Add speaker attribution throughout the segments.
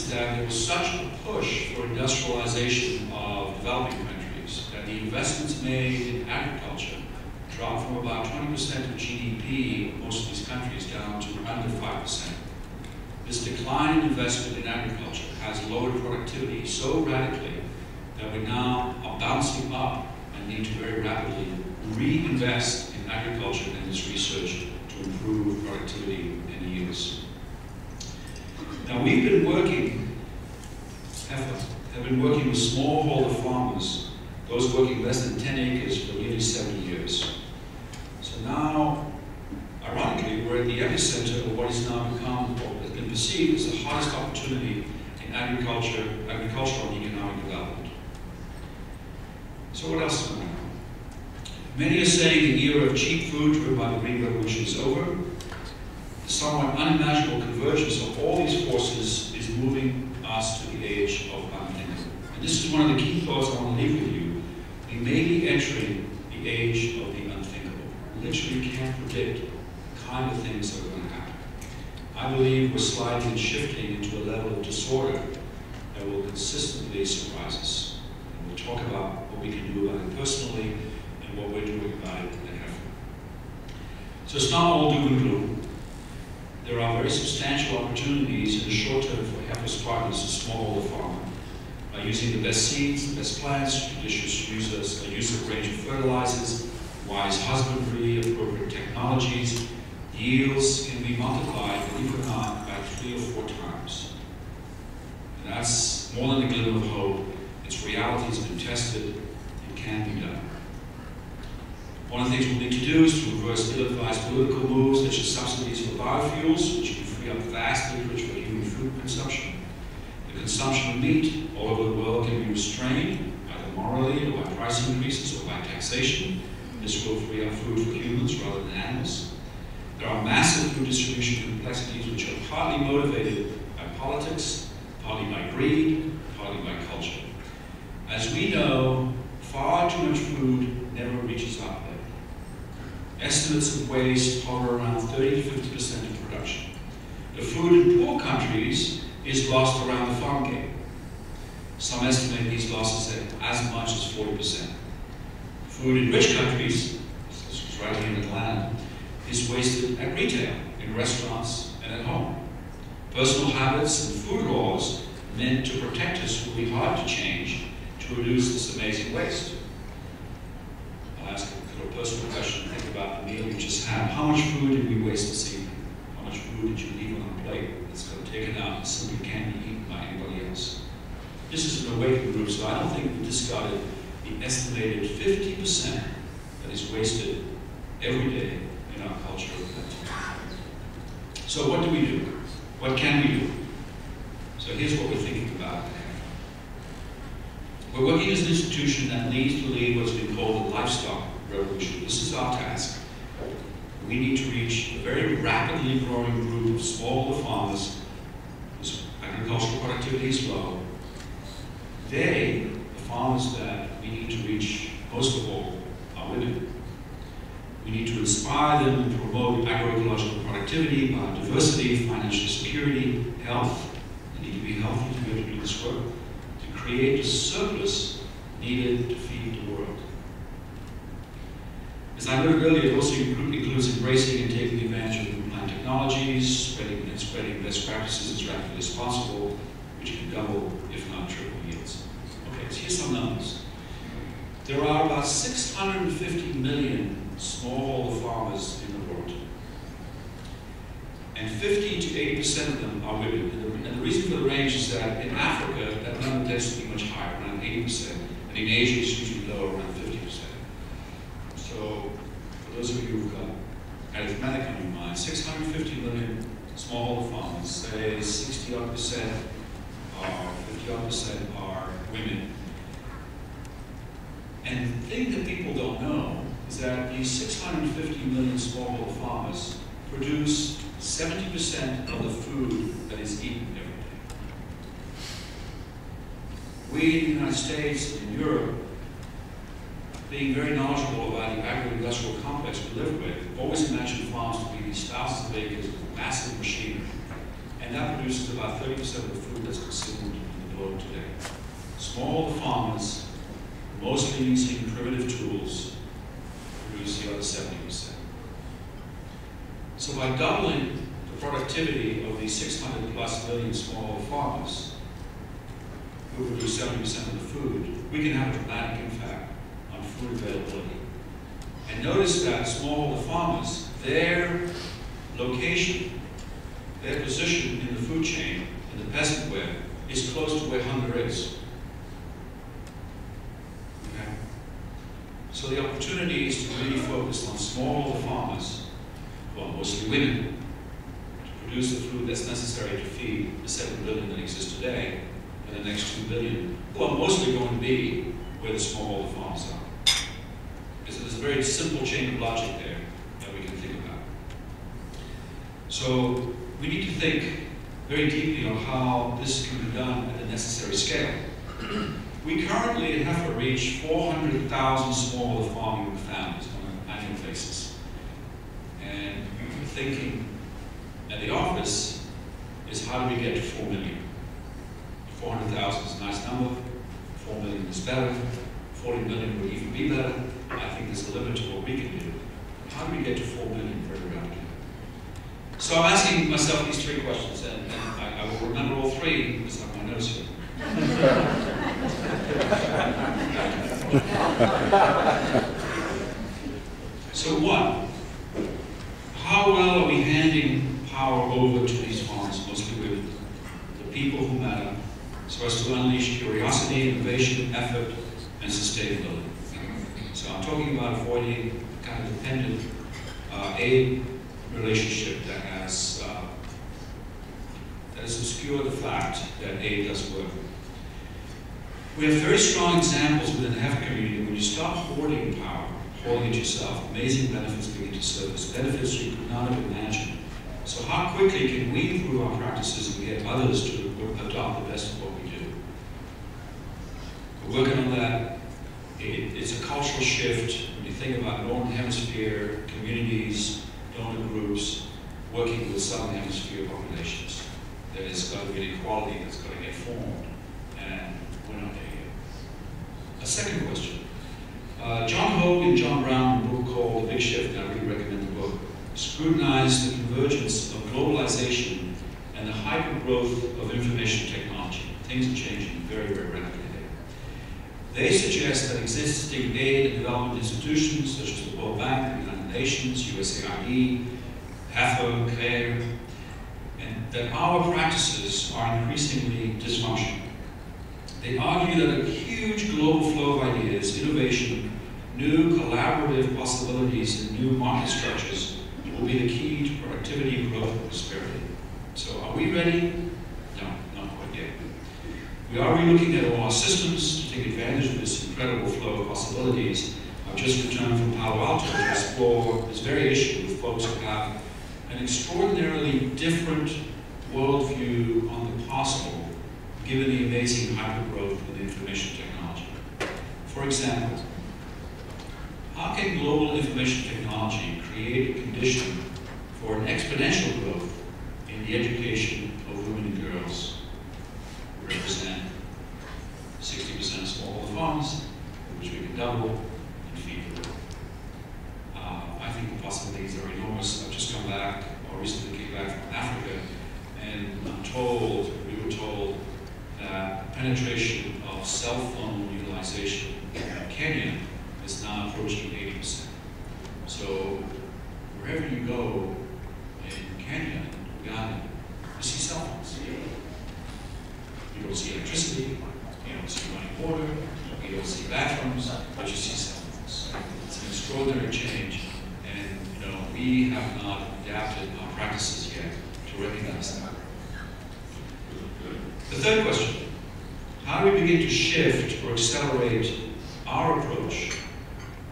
Speaker 1: is that there was such a push for industrialization of developing countries that the investments made in agriculture dropped from about 20% of GDP in most of these countries down to under 5%. This decline in investment in agriculture has lowered productivity so radically that we now are bouncing up and need to very rapidly reinvest in agriculture and this research to improve productivity and yields. Now we've been working, have been working with smallholder farmers, those working less than 10 acres for nearly 70 years. So now, ironically, we're at the epicenter of what is now become, or has been perceived as the hottest opportunity in agricultural and economic development. So what else is going on? Many are saying the era of cheap food driven by the Green Revolution is over. The somewhat unimaginable convergence of all these forces is moving us to the age of unthinkable. And this is one of the key thoughts I want to leave with you. We may be entering the age of the unthinkable. We literally can't predict the kind of things that are going to happen. I believe we're sliding and shifting into a level of disorder that will consistently surprise us. And we'll talk about what we can do about it personally and what we're doing about it at Heifer. So it's not all doom and gloom. There are very substantial opportunities in the short term for Heifer's partners, the smallholder farmer, by using the best seeds, the best plants, judicious use of range of fertilizers, wise husbandry, appropriate technologies. Yields can be multiplied, believe it or not, by 3 or 4 times. And that's more than a glimmer of hope. Its reality has been tested. It can be done. One of the things we'll need to do is to reverse ill-advised political moves such as subsidies for biofuels, which can free up vast acreage for human food consumption. The consumption of meat all over the world can be restrained, either morally or by price increases or by taxation. This will free up food for humans rather than animals. There are massive food distribution complexities which are partly motivated by politics, partly by greed, partly by culture. As we know, far too much food never reaches our plate. Estimates of waste hover around 30 to 50% of production. The food in poor countries is lost around the farm gate. Some estimate these losses at as much as 40%. Food in rich countries, this was right here in Atlanta, is wasted at retail, in restaurants, and at home. Personal habits and food laws meant to protect us will be hard to change to reduce this amazing waste. I'll ask a personal question. Think about the meal you just had. How much food did we waste this evening? How much food did you leave on a plate that's got taken out and simply can't be eaten by anybody else? This is an awakened group, so I don't think we discarded the estimated 50% that is wasted every day in our culture. So what do we do? What can we do? So here's what we're thinking about. We're working as an institution that needs to lead what's been called the livestock revolution. This is our task. We need to reach a very rapidly growing group of smallholder farmers whose agricultural productivity is low. They, the farmers that we need to reach most of all, are women. We need to inspire them and promote agroecological productivity, biodiversity, financial security, health. They need to be healthy to be able to do this work, to create the surplus needed to feed the world. As I noted earlier, it also includes embracing and taking advantage of new plant technologies, spreading best practices as rapidly as possible, which can double, if not triple, yields. Okay, so here's some numbers. There are about 650 million smallholder farmers in the world. And 50 to 80% of them are women. And the reason for the range is that in Africa, that number tends to be much higher, around 80%. And in Asia, it's usually lower, around 50%. So, for those of you who've got arithmetic on your mind, 650 million smallholder farmers, say 60-odd% or 50-odd% are women. And the thing that people don't know is that these 650 million smallholder farmers produce 70% of the food that is eaten every day. We in the United States and in Europe, being very knowledgeable about the agro-industrial complex we live with, always imagined farms to be these thousands of acres of massive machinery. and that produces about 30% of the food that's consumed in the globe today. Smallholder farmers, mostly using primitive tools, produce the other 70%. So by doubling the productivity of these 600 plus million smallholder farmers, who produce 70% of the food, we can have a dramatic impact on food availability. And notice that smallholder farmers, their location, their position in the food chain, in the peasant web, is close to where hunger is. Okay? So the opportunity is to really focus on smallholder farmers, who are mostly women, to produce the food that's necessary to feed the 7 billion that exist today, and the next 2 billion, who are mostly going to be where the smallholder farmers are. Because there's a very simple chain of logic there that we can think about. So we need to think very deeply on how this can be done at the necessary scale. We currently at Heifer reach 400,000 smallholder farming families on an annual basis. And thinking at the office is how do we get to 4 million? 400,000 is a nice number, 4 million is better, 40 million would even be better. I think there's a limit to what we can do. How do we get to 4 million very rapidly? So I'm asking myself these 3 questions, and I will remember all 3 because I have my notes here. So 1, how well are we handing power over to these farmers, mostly women, the people who matter, so as to unleash curiosity, innovation, effort, and sustainability? So I'm talking about avoiding the kind of dependent aid relationship that has obscured the fact that aid does work. We have very strong examples within the Heifer community. When you stop hoarding power, holding it yourself, amazing benefits begin to surface, benefits you could not have imagined. So how quickly can we improve our practices and get others to adopt the best of what we do? We're working on that. It's a cultural shift when you think about Northern Hemisphere communities, donor groups, working with Southern Hemisphere populations. There's got to be an equality that's got to get formed, and we're not there yet. A second question. John Hogue and John Brown, in a book called The Big Shift, and I really recommend the book, scrutinize the convergence of globalization and the hyper-growth of information technology. Things are changing very, very rapidly. They suggest that existing aid and development institutions such as the World Bank, the United Nations, USAID, Heifer, CARE, and that our practices are increasingly dysfunctional. They argue that a huge global flow of ideas, innovation, new collaborative possibilities, and new market structures will be the key to productivity, growth, and prosperity. So are we ready? No, not quite yet. We are relooking at all our systems to take advantage of this incredible flow of possibilities. I've just returned from Palo Alto to explore this very issue with folks who have an extraordinarily different worldview on the possible, given the amazing hypergrowth of information technology. For example, how can global information technology create a condition for an exponential growth in the education of women and girls who represent 60% of smallholder farms, which we can double and feed the world? I think the possibilities are enormous. I've just come back, or recently came back from Africa, and we were told that penetration of cell phone utilization in Kenya is now approaching 80%. So wherever you go in Kenya, Uganda, you see cell phones. You don't see electricity, you don't see running water, you don't see bathrooms, but you see cell phones. It's an extraordinary change, and we have not adapted our practices yet to recognize that. The third question, how do we begin to shift or accelerate our approach,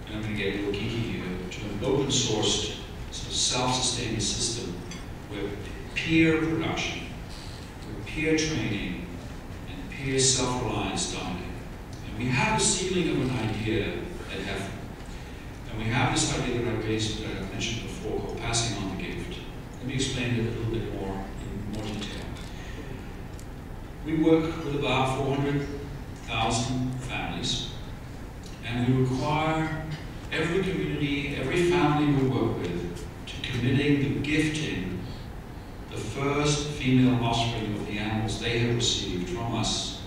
Speaker 1: and I'm going to get a little geeky here, to an open sourced, sort of self-sustaining system where peer production, where peer training, and peer self-reliance dominate. And we have a seedling of an idea at Heifer. And we have this idea that I mentioned before, called passing on the gift. Let me explain it a little bit more in more detail. We work with about 400,000 families, and we require every community, every family we work with, to committing the gifting the first female offspring of the animals they have received from us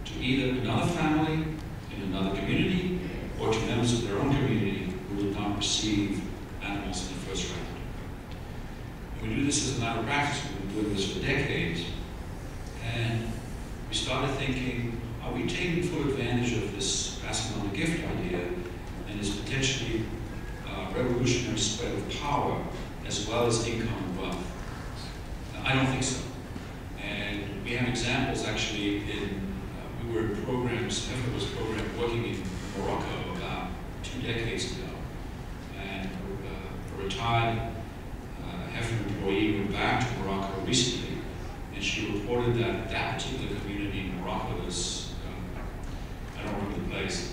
Speaker 1: to either another family in another community or to members of their own community who did not receive animals in the first round. And we do this as a matter of practice. We've been doing this for decades. And we started thinking, are we taking full advantage of this passing on the gift idea and this potentially revolutionary spread of power as well as income and wealth? I don't think so. And we have examples actually we were in programs, Heifer was a program working in Morocco about 2 decades ago. And a retired Heifer employee went back to Morocco recently, and she reported that that particular community in Morocco was, I don't remember the place,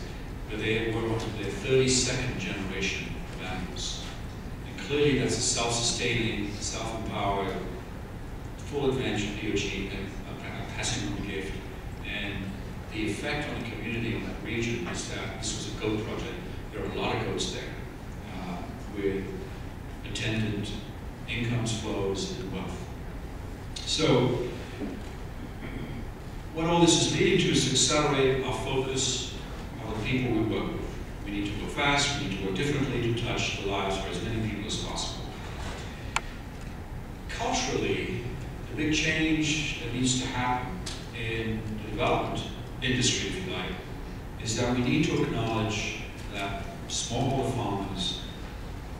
Speaker 1: but they were on their 32nd generation of animals. And clearly that's a self-sustaining, self-empowered, full advantage of POG and passing on the gift. And the effect on the community in that region is that this was a goat project. There are a lot of goats there with attendant incomes, flows, and wealth. So what all this is leading to is to accelerate our focus on the people we work with. We need to go fast, we need to work differently to touch the lives of as many people as possible. Culturally, the big change that needs to happen in the development industry, if you like, is that we need to acknowledge that smallholder farmers,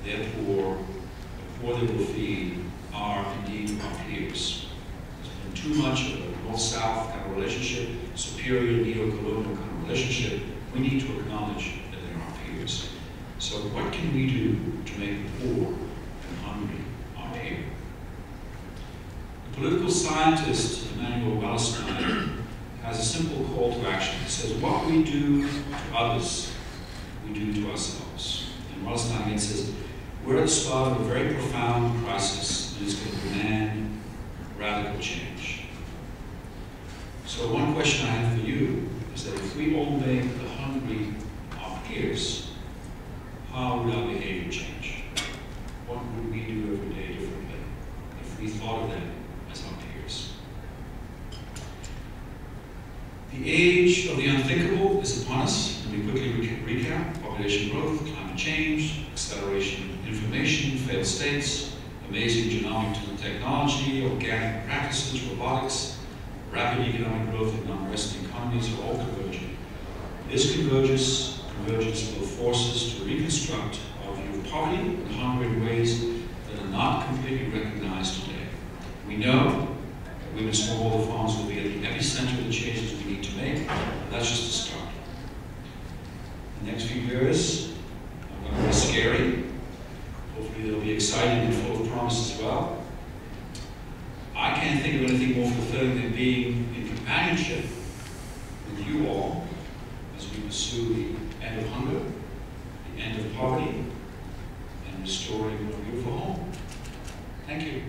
Speaker 1: therefore, the poor they will feed, are indeed our peers. There's been too much of a north-south kind of relationship, superior neo-colonial kind of relationship. We need to acknowledge that they're our peers. So what can we do to make the poor and hungry our peer? The political scientist Emmanuel Wallerstein has a simple call to action. It says, what we do to others, we do to ourselves. And Wallerstein again says, we're at the start of a very profound crisis that is going to demand radical change. So one question I have for you is that if we all make the hungry our peers, how would our behavior change? What would we do every day differently if we thought of them as our peers? The age of the unthinkable is upon us, and we quickly recap: population growth, climate change, acceleration of information, failed states, amazing genomic technology, organic practices, robotics, rapid economic growth in non-Western economies are all converging. This convergence will force us to reconstruct our view of poverty and hunger in ways that are not completely recognized today. We know that women smallholder farms will be at the epicenter of the changes we need to make. That's just a start. The next few years are going to be scary. Hopefully they'll be exciting and full of promise as well. I can't think of anything more fulfilling than being in companionship with you all as we pursue the end of hunger, the end of poverty, and restoring a beautiful home. Thank you.